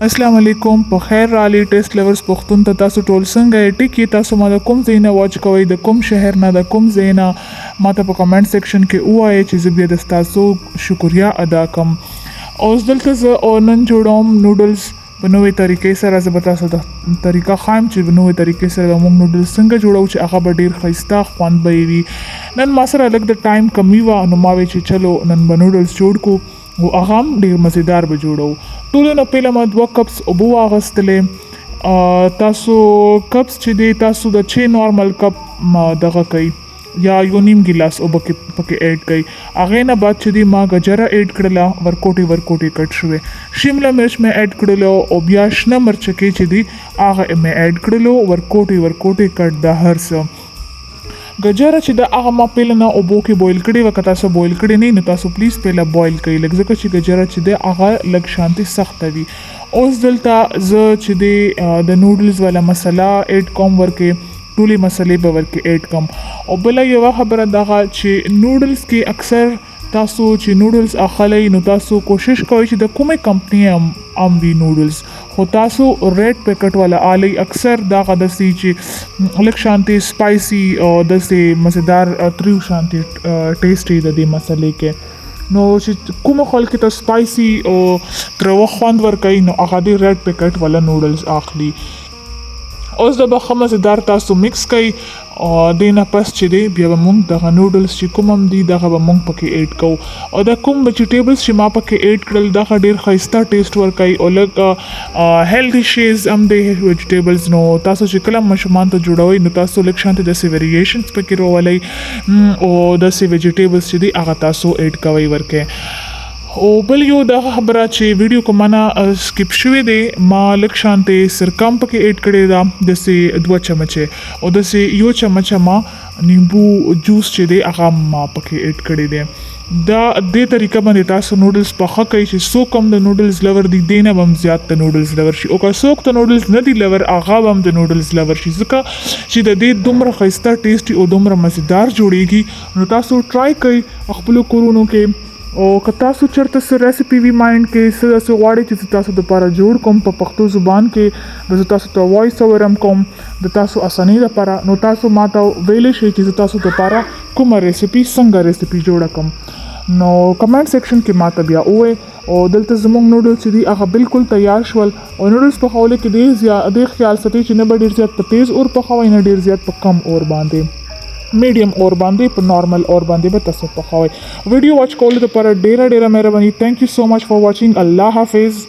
अस्सलाम वालेकुम په خیر رالي ټیسټ لورز پښتون ته تاسو ټول څنګه ټیکي تاسو ما د کوم ځای نه واچ کوئ د کوم شهر نه د کوم ځای نه ماته په کمنټ سیکشن کې ووایئ چې زه بیا د تاسو شکریا ادا کوم اوس دلته زه نن جوړوم نوډلز په نوې طریقې سره زه به تاسو د طریقه ښایم چې په نوې طریقې سره به موږ نوډلز څنګه جوړو چې هغه به ډېر ښایسته خوند به یې وي نن ما سره لږ د ټایم کمی وه نو ما وی چې چلو نن به نوډلز جوړ کړو او هغه هم ډېر مزیدار به جوړو ټولو نه پهله ما 2 کپس اوبه واغستلې تاسو کپس چې دی تاسو د 6 نارمل کپ دغه کوي یا یو نیم ګلاس اوبه پکې اډ کړئ هغې نه بعد چې دی ما ګجره اډ کړله ورکوټې کټ شوې شمله مرچ مې اډ کړلو او بیا شنه مرچکې چې دی هغه مې اډ کړلو ورکوټې کټ د هر څه ګجره چې د هغه ما پهله نه اوبو کې بویل کړې وه که تاسو بویل کړې نه نو تاسو پلیز پهله بویل کړئ لږ ځکه چې ګجره چې دی هغه لږ شانتي سخته وي اوس دلته زه چې دی د نوډلز والا مسله اډ کوم ورکې ټولې مسلې به ورکې اډ کوم او بله یوه خبره دغه چې نوډلز کې اکثر تاسو چې نوډلز اخلئ نو تاسو کوشش کوئ چې د کومې کمپنۍ هم وي نوډلز خو تاسو ریډ پیکټ والا آلی اکثر دغه داسې چې لږ شانتي سپایسي او داسې مزیدار تریو شانتي ټیسټ یې د دې مسلې کې نو چې کومو خلکو ته سپایسي او تروه خوند ورکوي نو هغه دې ریډ پیکټ والا نوډلز اخلي اوس د به ښه مزیدار تاسو مکس کوئ دې نه پس چې دی بیا به مونږ دغه نوډلز چې کوم هم دي دغه به مونږ پکې اډ کوو او دا کوم ویجیټیبلز چې ما پکې اډ کړل دغه ډېر ښایسته ټیسټ ورکوي او لږ هیلدي شیز هم دی ویجیټیبلز نو تاسو چې کله ماشومان ته جوړوئ نو تاسو لږ شانتې داسې ویریشنز پکې راولئ او داسې ویجیټیبلز چې دی هغه تاسو اډ کوئ ورکې او بل یو دغه خبره چې ویډیو کوم نه سکپ شوی دی ما لږ شانتې سرکم پکې اډ کړی ده داسې 2 چمچې او داسې یو چمچه ما نیمبو جوس چې دی هغه ما پکې اډ کړی دی دا دې طریقه باندې تاسو نوډلز پخه کوئ چې څوک هم د نوډلز لور دي دې نه به هم زیات د نوډلز لور شي او که څوک د نوډلز نه دي لور هغه به هم د نوډلز لور شي ځکه چې د دې دومره ښایسته ټیسټي او دومره مزیدار جوړیږي نو تاسو ټرای کوئ خپلو کورونو کې او که تاسو چېرته څه ریسیپي وي مایند کې څه داسې غواړئ چې زه تاسو دپاره جوړ کوم په پښتو زبان کې زه تاسو ته وایس اوور هم کوم د تاسو اسانۍ دپاره نو تاسو ما ته ویلی شئ چې زه تاسو دپاره کومه ریسیپي څنګه ریسیپي جوړه کړم نو کمنټ سیکشن کې ما ته بیا ووایئ او دلته زموږ نوډلز چې دي هغه بالکل تیار شول او نوډلز پخولو کې ډېر خیال ساتئ چې نه به ډېر زیات په تیز اور پخوئ نه ډېر زیات په کم اور باندې میډیم اور باندې په نارمل اور باندې به تاسو پخوئ ویډیو واچ کولو لپاره ډیره مهرباني تhank you so much for watching الله حافظ